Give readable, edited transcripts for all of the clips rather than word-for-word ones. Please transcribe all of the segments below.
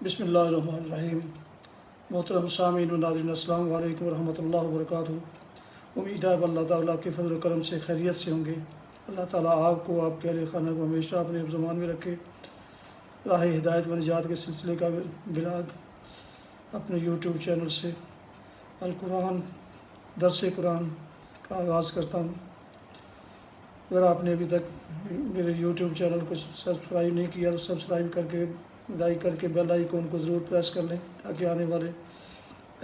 بسم اللہ الرحمن الرحیم۔ محترم سامعین و ناظرین، السلام علیکم ورحمۃ اللہ وبرکاتہ۔ امید ہے اللہ تعالیٰ کے فضل و کرم سے خیریت سے ہوں گے۔ اللہ تعالیٰ آپ کو، آپ کے اہل خانہ کو ہمیشہ اپنے زمان میں رکھے۔ راہ ہدایت و نجات کے سلسلے کا بلاگ اپنے یوٹیوب چینل سے القرآن درس قرآن کا آغاز کرتا ہوں۔ اگر آپ نے ابھی تک میرے یوٹیوب چینل کو سبسکرائب نہیں کیا تو سبسکرائب کر کے لائک کر کے بیل آئیکن کو ضرور پریس کر لیں، تاکہ آنے والے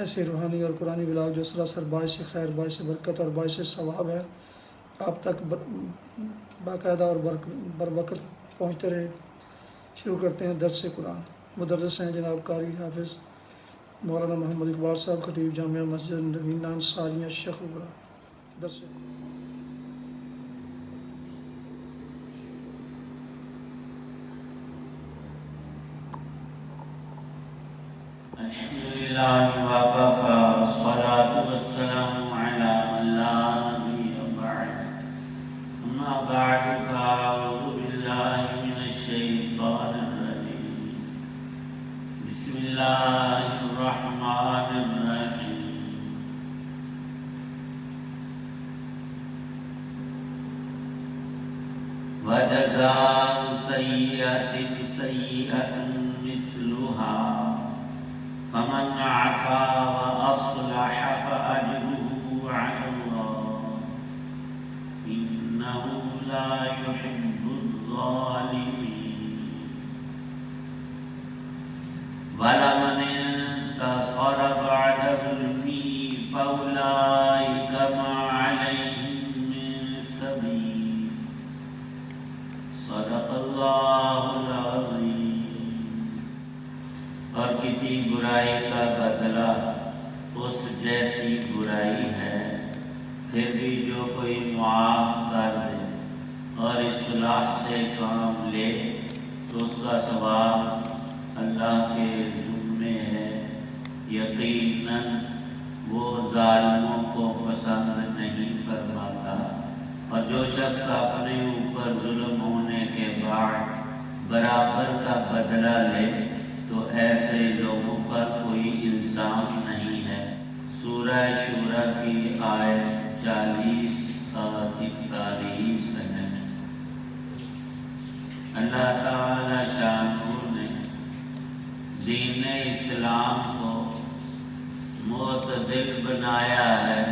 ایسے روحانی اور قرآنی بلاگ جو سراسر باعث خیر، باعث برکت اور باعث ثواب ہیں، آپ تک باقاعدہ اور بر وقت پہنچتے رہیں۔ شروع کرتے ہیں درس قرآن۔ مدرس ہیں جناب قاری حافظ مولانا محمد اقبال صاحب، خطیب جامعہ مسجد نوین انصاریہ شیخوپورہ۔ درس الحمدللہ وکفی والصلاة والسلام علی من لا نبی بعد، اما بعد فاعوذ باللہ من الشیطان الرجیم، بسم اللہ الرحمن الرحیم۔ وجزاء سیئۃ بسیئۃ مثلها فمن عفا وأصلح فأجره على الله إنه لا يحب الظالمين۔ ولمن انتصر بعد ظلمه فأولئك ما عليهم من سبيل، صدق الله العظيم۔ اور کسی برائی کا بدلہ اس جیسی برائی ہے، پھر بھی جو کوئی معاف کر دے اور اصلاح سے کام لے تو اس کا ثواب اللہ کے ذمے ہے۔ یقیناً وہ ظالموں کو پسند نہیں فرماتا، اور جو شخص اپنے اوپر ظلم ہونے کے بعد برابر کا بدلہ لے تو ایسے لوگوں پر کوئی الزام نہیں ہے۔ سورہ شورى کی آیت 40 اور 41 ہے۔ اللہ تعالی شانہ نے دین اسلام کو معتدل بنایا ہے،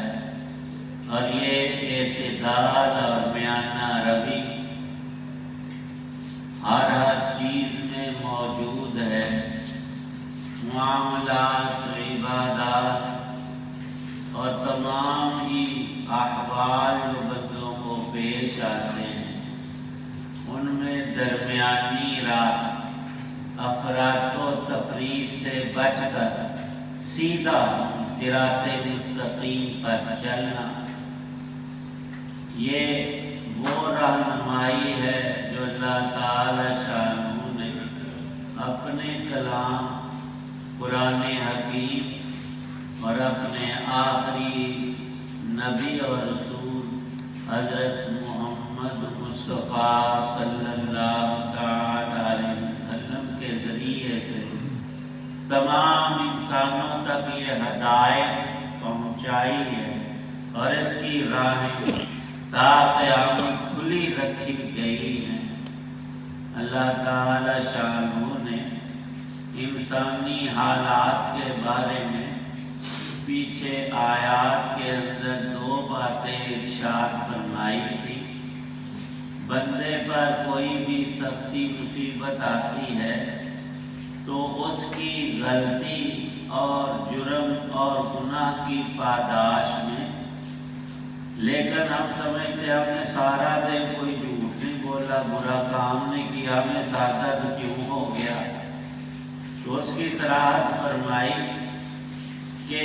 اور یہ اعتدال اور میانہ روی ہر چیز میں موجود ہے۔ معاملات، عبادات اور تمام ہی احوال جو بندوں کو پیش آتے ہیں، ان میں درمیانی راہ افراط و تفریط سے بچ کر سیدھا صراط مستقیم پر چلنا، یہ وہ رہنمائی ہے جو اللہ تعالی شانہ نے اپنے کلام قرآن حکیم اور اپنے آخری نبی اور رسول حضرت محمد مصطفیٰ صلی اللہ تعالی علیہ وسلم کے ذریعے سے تمام انسانوں تک یہ ہدایت پہنچائی ہے، اور اس کی راہیں تا قیامت کھلی رکھی گئی ہیں۔ اللہ تعالی شانہ نے انسانی حالات کے بارے میں پیچھے آیات کے اندر 2 باتیں ارشاد فرمائی تھی۔ بندے پر کوئی بھی سختی مصیبت آتی ہے تو اس کی غلطی اور جرم اور گناہ کی پاداش میں، لیکن ہم سمجھتے ہم نے سارا دن کوئی جھوٹ نہیں بولا، برا کام نہیں کیا، ہمیں سادہ تو کیوں ہو گیا؟ تو اس کی صراحت فرمائی کہ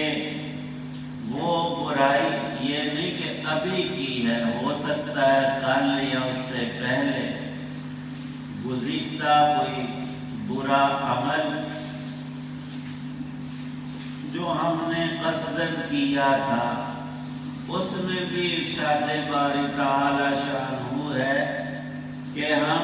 وہ برائی یہ نہیں کہ ابھی کی ہے، ہو سکتا ہے کل یا اس سے پہلے گزشتہ کوئی برا عمل جو ہم نے قصدن کیا تھا، اس میں بھی ارشاد باری تعالی شانہ ہے کہ ہم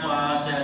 5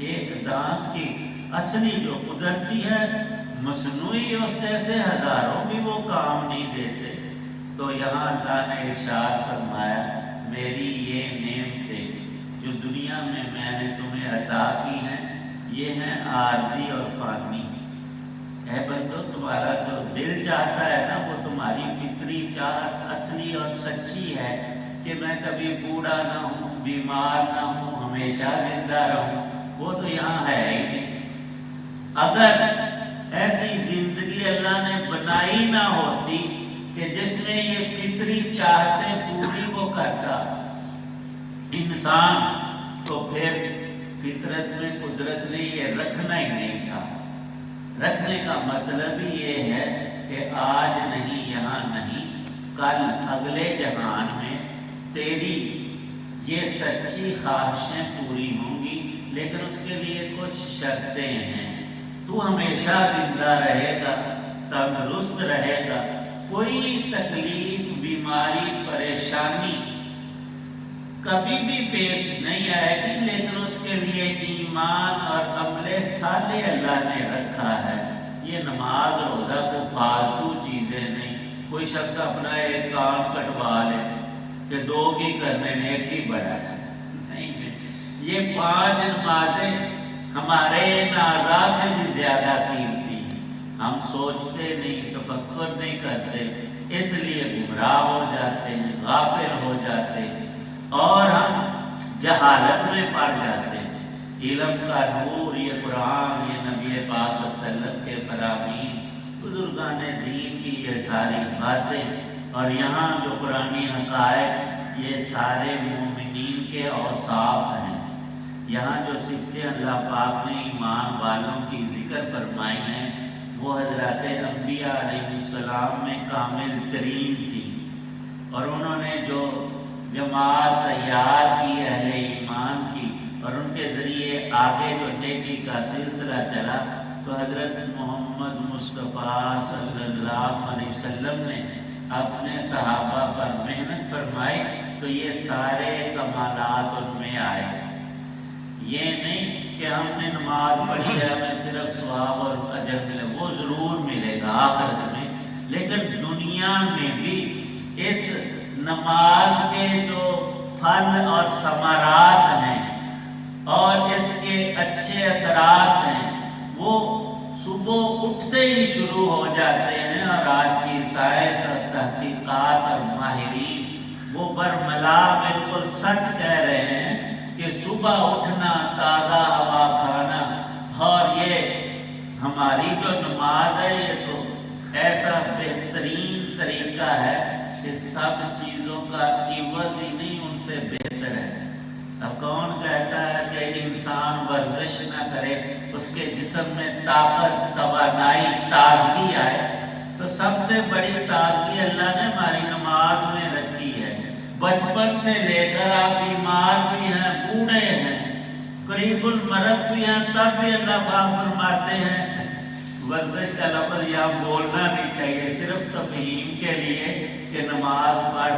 ایک دانت کی اصلی جو قدرتی ہے مصنوعی اس جیسے ہزاروں بھی وہ کام نہیں دیتے. تو یہاں اللہ نے ارشاد فرمایا میری یہ نعمتیں جو دنیا میں نے تمہیں عطا کی ہیں یہ ہیں عارضی اور فانی. اے بندو تمہارا جو دل چاہتا ہے نا وہ تمہاری فطری چاہت اصلی اور سچی ہے کہ میں کبھی بوڑھا نہ ہوں، بیمار نہ ہوں، ہمیشہ زندہ رہوں، وہ تو یہاں ہے ہی نہیں. اگر ایسی زندگی اللہ نے بنائی نہ ہوتی کہ جس میں یہ فطری چاہتیں پوری کو کرتا انسان، تو پھر فطرت میں قدرت نے یہ رکھنا ہی نہیں تھا. رکھنے کا مطلب ہی یہ ہے کہ آج نہیں، یہاں نہیں، کل اگلے جہان میں تیری یہ سچی خواہشیں پوری ہوں گی، لیکن اس کے لیے کچھ شرطیں ہیں. تو ہمیشہ زندہ رہے گا، تندرست رہے گا، کوئی تکلیف، بیماری، پریشانی کبھی بھی پیش نہیں آئے گی، لیکن اس کے لیے ایمان اور عمل صالح اللہ نے رکھا ہے. یہ نماز روزہ کو فالتو چیزیں نہیں. کوئی شخص اپنا ایک کان کٹوا لے کہ 2 کی کرنے میں 1 کی بڑا ہے، نہیں. یہ 5 نمازیں ہمارے ان اعضاء سے بھی زیادہ قیمتی ہیں. ہم سوچتے نہیں، تفکر نہیں کرتے، اس لیے گمراہ ہو جاتے ہیں، غافل ہو جاتے ہیں اور ہم جہالت میں پڑ جاتے ہیں. علم کا نور یہ قرآن، یہ نبی پاک صلی اللہ علیہ وسلم کے فرامین، بزرگان دین کی یہ ساری باتیں اور یہاں جو قرآنی حقائق یہ سارے مومنین کے اوصاف ہیں. یہاں جو صفتیں اللہ پاک نے ایمان والوں کی ذکر فرمائی ہیں وہ حضرات انبیاء علیہ السلام میں کامل ترین تھی، اور انہوں نے جو جماعت تیار کی اہل ایمان کی اور ان کے ذریعے آگے جو نیکی کا سلسلہ چلا، تو حضرت محمد مصطفیٰ صلی اللہ علیہ وسلم نے اپنے صحابہ پر محنت فرمائی تو یہ سارے کمالات ان میں آئے. یہ نہیں کہ ہم نے نماز پڑھی ہے ہمیں صرف ثواب اور اجر ملے، وہ ضرور ملے گا آخرت میں، لیکن دنیا میں بھی اس نماز کے جو پھل اور ثمرات ہیں اور اس کے اچھے اثرات ہیں وہ صبح اٹھتے ہی شروع ہو جاتے ہیں. اور آج کی سائنس اور تحقیقات اور ماہرین وہ برملا بالکل سچ کہہ رہے ہیں کہ صبح اٹھنا، تازہ ہوا کھانا اور یہ ہماری جو نماز ہے یہ تو ایسا بہترین طریقہ ہے کہ سب چیزوں کا عوض ہی نہیں ان سے بہتر ہے. اب کون کہتا ہے کہ انسان ورزش نہ کرے اس کے جسم میں طاقت، توانائی، تازگی آئے؟ تو سب سے بڑی تازگی اللہ نے ہماری نماز میں رکھی ہے. بچپن سے لے کر آپ بیمار بھی ہیں، بوڑھے ہیں، قریب المرض بھی ہیں، تب بھی اللہ پاک فرماتے ہیں ورزش کا لفظ یہاں بولنا نہیں چاہیے، صرف تفہیم کے لیے کہ نماز پڑھ،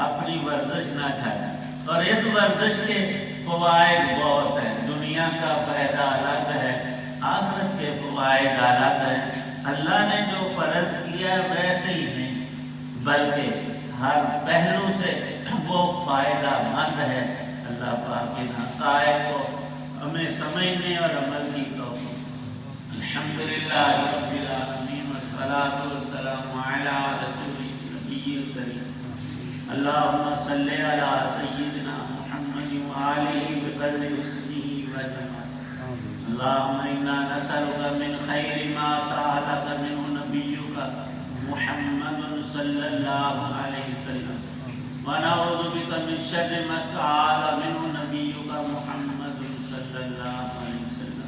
اپنی ورزش نہ چھاڑ. اور اس ورزش کے فوائد بہت ہیں. دنیا کا فائدہ الگ ہے، آخرت کے فوائد الگ ہیں. اللہ نے جو فرض کیا ہے ویسے ہی نہیں بلکہ ہر پہلو سے وہ فائدہ مند ہے. اللہ پاک ان حقائق کو ہمیں سمجھنے اور عمل کی توفیق. الحمدللہ رب العالمین والصلاۃ والسلام علی رسول النبی الکریم. اللہم صلی علی سیدنا محمد وآلہ بقدر حسنہ وجمالہ. اللہم انا نسألک من خیر ما سألک منہ نبیک محمد صلی اللہ علیہ وسلم ونعوذ بک من شر ما استعاذ منہ نبیک محمد صلی اللہ علیہ وسلم.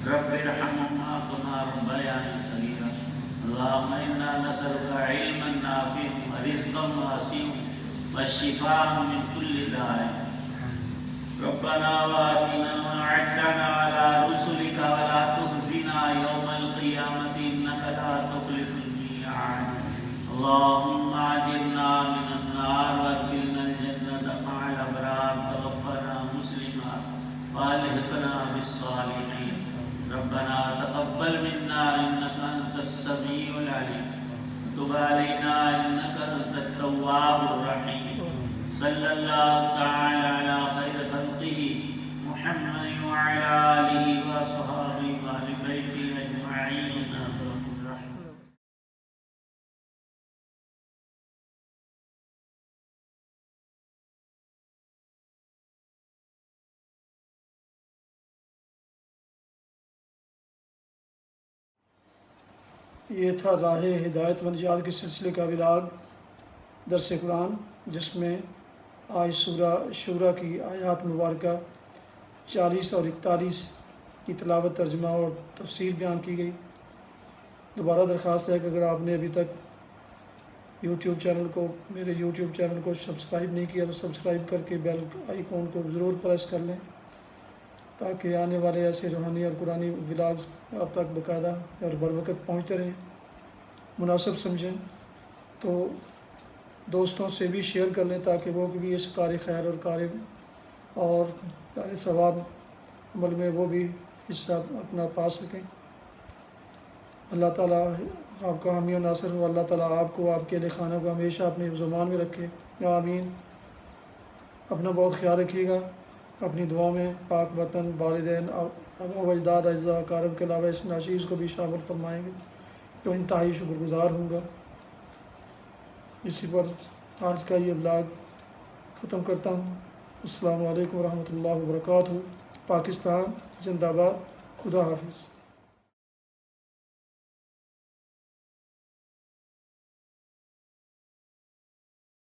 رب ارحمہما کما ربیانی صغیرا. اللہم انا نسألک علما نافعا ورزقا واسعا والشفاء من كل داء. ربنا وآتنا ما وعدتنا على رسلك ولا تخزنا يوم القيامة إنك لا تخلف الميعاد. اللهم أجرنا من النار وادخلنا الجنة مع الأبرار. توفنا مسلما وألحقنا بالصالحين. یہ تھا راہ ہدایت و نجات کے سلسلے کا ولاگ درس قرآن، جس میں آج سورہ شورى کی آیات مبارکہ 40 اور 41 کی تلاوت، ترجمہ اور تفسیر بیان کی گئی۔ دوبارہ درخواست ہے کہ اگر آپ نے ابھی تک میرے یوٹیوب چینل کو سبسکرائب نہیں کیا تو سبسکرائب کر کے بیل آئیکن کو ضرور پریس کر لیں، تاکہ آنے والے ایسے روحانی اور قرآنی ولاگز آپ تک باقاعدہ اور بروقت پہنچتے رہیں۔ مناسب سمجھیں تو دوستوں سے بھی شیئر کر لیں، تاکہ وہ بھی اس کار خیر اور کار ثواب عمل میں وہ بھی حصہ اپنا پا سکیں۔ اللہ تعالیٰ آپ کا حامی و ناصر ہو۔ اللہ تعالیٰ آپ کو، آپ کے اہل خانہ کو ہمیشہ اپنے زمان میں رکھے، آمین۔ اپنا بہت خیال رکھیے گا، اپنی دعا میں پاک وطن، والدین، آبا و اجداد، اعزاء اقارب کے علاوہ اس ناشیز کو بھی شامل فرمائیں گے، تو انتہائی شکر گزار ہوں گا۔ اسی پر آج کا یہ ولاگ ختم کرتا ہوں۔ السلام علیکم ورحمۃ اللہ وبرکاتہ۔ پاکستان زندہ باد۔ خدا حافظ۔